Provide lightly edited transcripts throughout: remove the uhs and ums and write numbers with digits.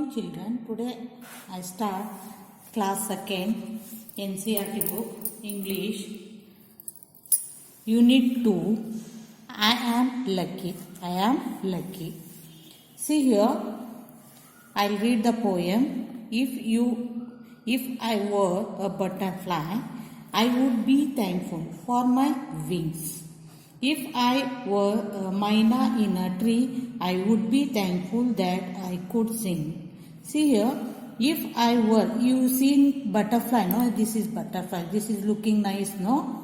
morning children. Today I start class 2nd NCERT book English Unit 2. I am lucky. I am lucky. See here, I'll read the poem. If I were a butterfly, I would be thankful for my wings. If I were a myna in a tree, I would be thankful that I could sing. See here, if I were, you seen butterfly, no? This is butterfly. This is looking nice, no?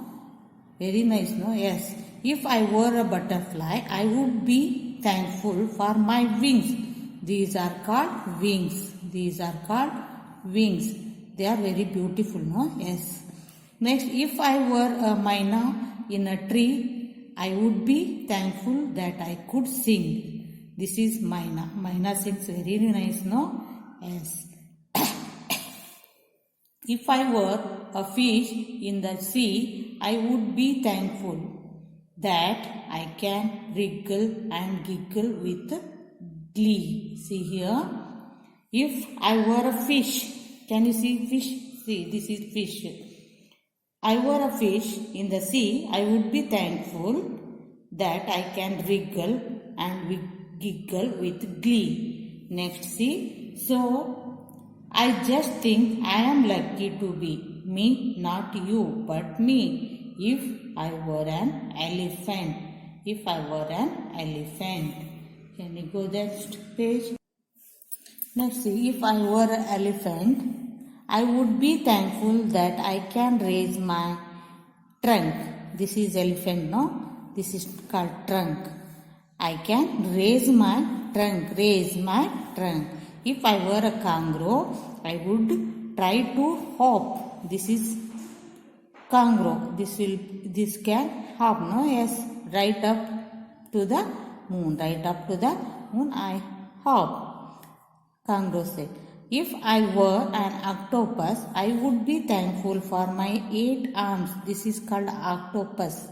Very nice, no? Yes. If I were a butterfly, I would be thankful for my wings. These are called wings. These are called wings. They are very beautiful, no? Yes. Next, if I were a myna in a tree, I would be thankful that I could sing. This is myna. Myna sings very nice, no? Yes. If I were a fish in the sea, I would be thankful that I can wriggle and giggle with glee. See here. If I were a fish, can you see fish? See, this is fish. I were a fish in the sea, I would be thankful that I can wriggle and giggle with glee. Next, see. So, I just think I am lucky to be me, not you, but me. If I were an elephant. If I were an elephant. Can you go next page? Next, see. If I were an elephant, I would be thankful that I can raise my trunk. This is elephant, no? This is called trunk. I can raise my trunk. Raise my trunk. If I were a kangaroo, I would try to hop. This is kangaroo. This can hop, no? Yes. Right up to the moon. Right up to the moon, I hop. Kangaroo said. If I were an octopus, I would be thankful for my 8 arms. This is called octopus.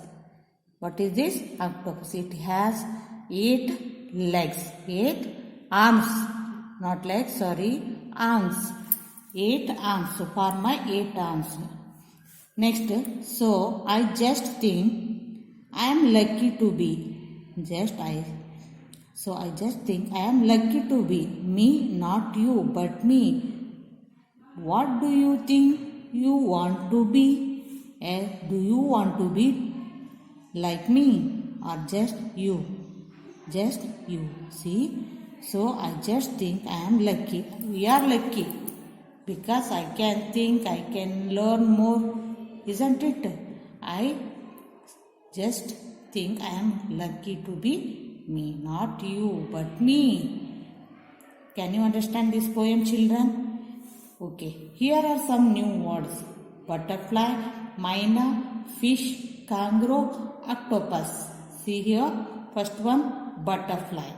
What is this? Octopus. It has 8 legs. 8 arms. Not legs, sorry. Arms. 8 arms. So, for my 8 arms. Next, so I just think I am lucky to be. So I just think I am lucky to be me, not you, but me. What do you think you want to be? Do you want to be like me or just you? Just you. See? So I just think I am lucky. We are lucky because I can think, I can learn more, isn't it? I just think I am lucky to be me, not you, but me. Can you understand this poem, children? Okay, here are some new words. Butterfly, myna, fish, kangaroo, octopus. See here, first one, butterfly.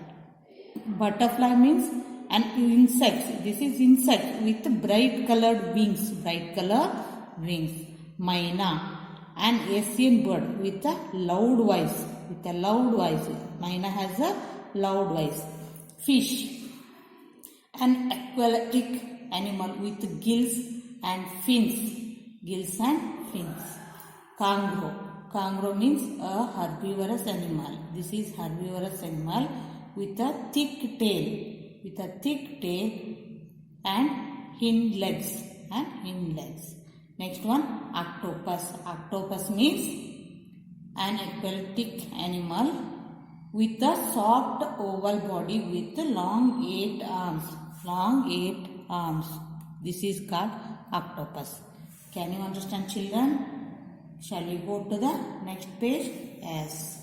Butterfly means an insect. This is insect with bright colored wings. Bright colored wings. Myna, an Asian bird with a loud voice. Myna has a loud voice. Fish, an aquatic animal with gills and fins. Kangaroo means a herbivorous animal. This is herbivorous animal with a thick tail. And hind legs. Next one, octopus. Octopus means an aquatic animal with a soft oval body with long 8 arms. This is called octopus. Can you understand, children? Shall we go to the next page? Yes.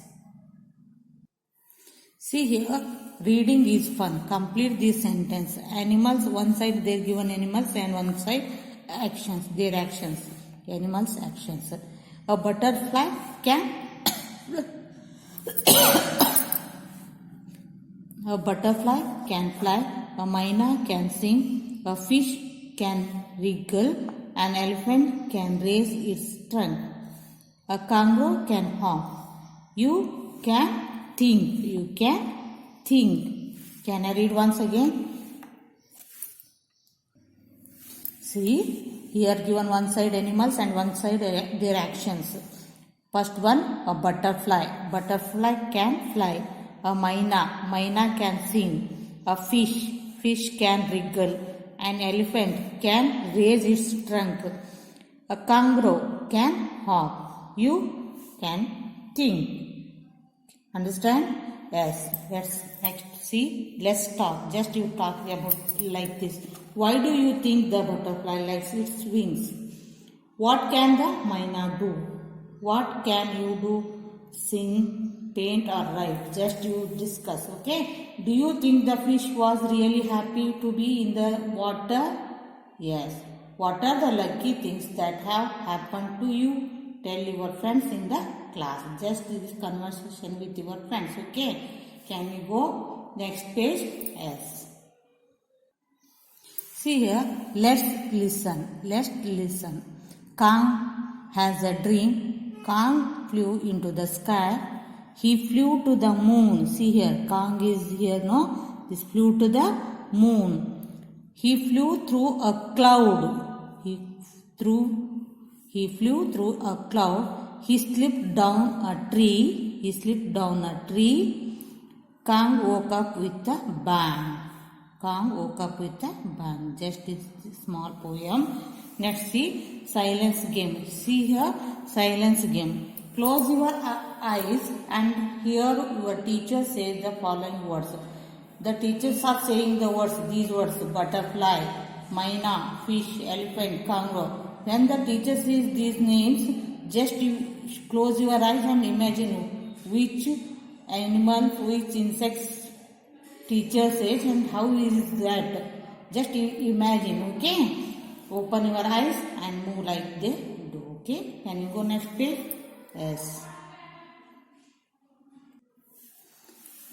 See here, reading is fun. Complete this sentence. Animals, one side they are given animals and one side actions, their actions. Animals' actions. A butterfly can fly, a myna can sing, a fish can wriggle, an elephant can raise its trunk, a kangaroo can hop. You can think. Can I read once again? See, here given one side animals and one side their actions. First one, a butterfly. Butterfly can fly. A myna can sing. A fish can wriggle. An elephant can raise its trunk. A kangaroo can hop. You can think. Understand? Yes. Let's next see. Let's talk. Just you talk about like this. Why do you think the butterfly likes its wings? What can the myna do? What can you do? Sing, paint or write? Just you discuss. Okay. Do you think the fish was really happy to be in the water? Yes. What are the lucky things that have happened to you? Tell your friends in the class. Just this conversation with your friends. Okay. Can we go next page? Yes. See here. Let's listen. Kang has a dream. Kang flew into the sky. He flew to the moon. See here. Kang is here, no? This flew to the moon. He flew through a cloud. He flew through a cloud. He slipped down a tree. Kang woke up with a bang. Just this small poem. Let's see silence game. See here, silence game. Close your eyes and hear your teacher say the following words. The teachers are saying the words, these words: butterfly, myna, fish, elephant, kangaroo. When the teacher says these names, just you close your eyes and imagine which animal, which insects teacher says and how is that. Just imagine, okay? Open your eyes and move like they do, okay? Can you go next page? Yes.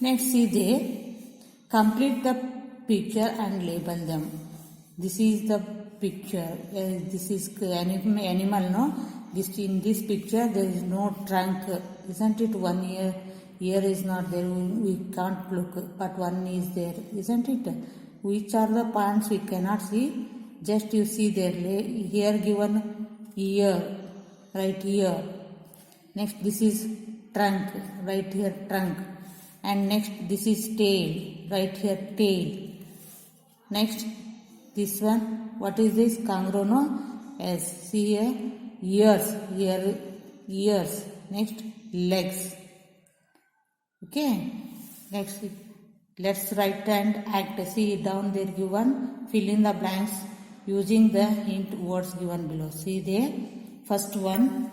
Next, see there. Complete the picture and label them. This is the picture. This is animal, no? In this picture there is no trunk, isn't it? One ear is not there. We can't look, but one is there, isn't it? Which are the parts we cannot see? Just you see there. Here given ear, right here. Next this is trunk, right here trunk. And next this is tail, right here tail. Next this one, what is this? Kangaroo, no? Yes, see here ears. Next legs. Okay. Next let's write and act. See down there given, fill in the blanks using the hint words given below. See there. First one,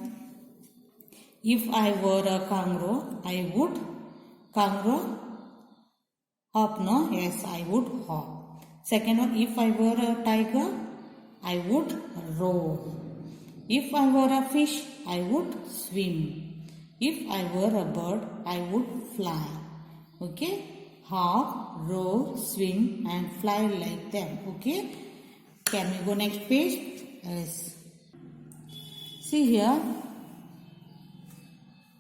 if I were a kangaroo, I would kangaroo hop, no? Yes, I would hop. Second one, if I were a tiger, I would roar. If I were a fish, I would swim. If I were a bird, I would fly. Okay? Hop, roar, swim and fly like them. Okay? Can we go next page? Yes. See here.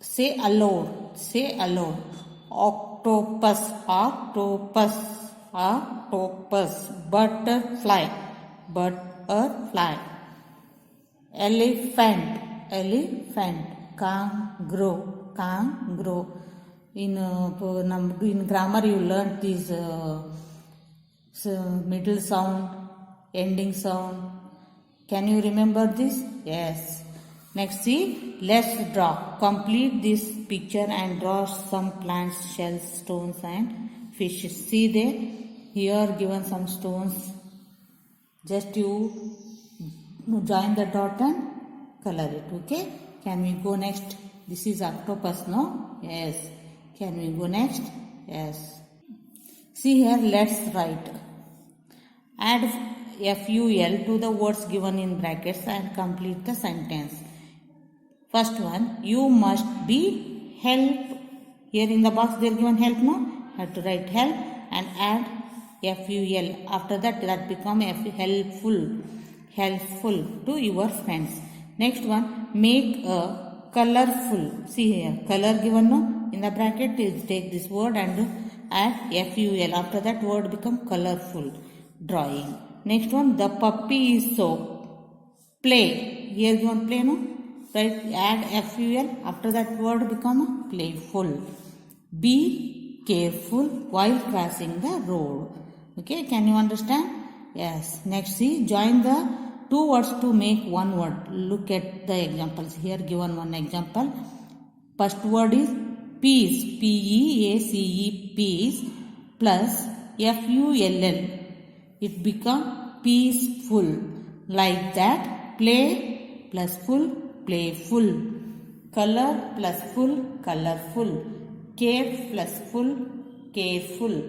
Say aloud. Say aloud. Octopus. Butterfly. Elephant. Kangaroo. In grammar you learnt this middle sound, ending sound. Can you remember this? Yes. Next, see, let's draw. Complete this picture and draw some plants, shells, stones and fishes. See there, here given some stones. Just you join the dot and color it. Okay. Can we go next? This is octopus, no? Yes. Can we go next? Yes. See here, let's write. Add FUL to the words given in brackets and complete the sentence. First one, you must be help. Here in the box they are given help, no? Have to write help and add FUL. After that become helpful to your friends. Next one, make a colorful. See here, color given, no? In the bracket is take this word and add FUL. After that word become colorful drawing. Next one, the puppy is so. Play. Here you want play, no? Right, add FUL. After that word become playful. Be careful while crossing the road. Okay, can you understand? Yes. Next, see, join the two words to make one word. Look at the examples. Here given one example. First word is peace. P-E-A-C-E, peace, plus F-U-L-L. It become peaceful. Like that, play plus full, playful. Color plus full, colorful. Care plus full, careful.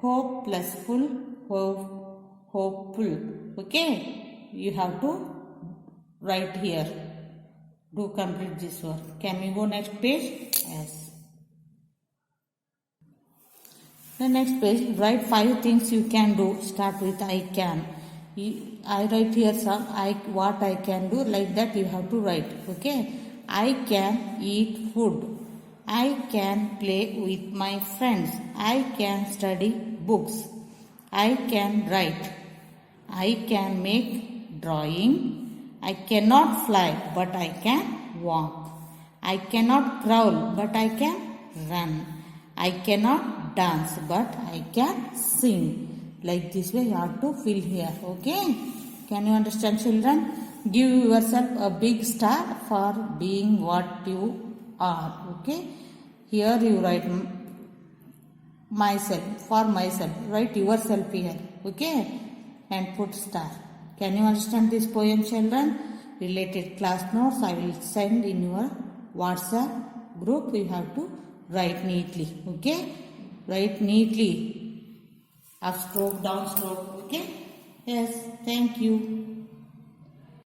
Hope plus full, hopeful. Okay, you have to write here. Do complete this work. Can we go next page? Yes. The next page, write 5 things you can do. Start with I can. I write here some what I can do. Like that you have to write. Okay. I can eat food. I can play with my friends. I can study books. I can write. I can make drawing. I cannot fly, but I can walk. I cannot crawl, but I can run. I cannot dance, but I can sing. Like this way you have to fill here. Okay? Can you understand, children? Give yourself a big star for being what you are. Okay? Here you write myself, for myself. Write yourself here. Okay? And put star. Can you understand this poem, children? Related class notes I will send in your WhatsApp group. You have to write neatly. Okay? Write neatly. Up stroke, down stroke. Okay? Yes. Thank you.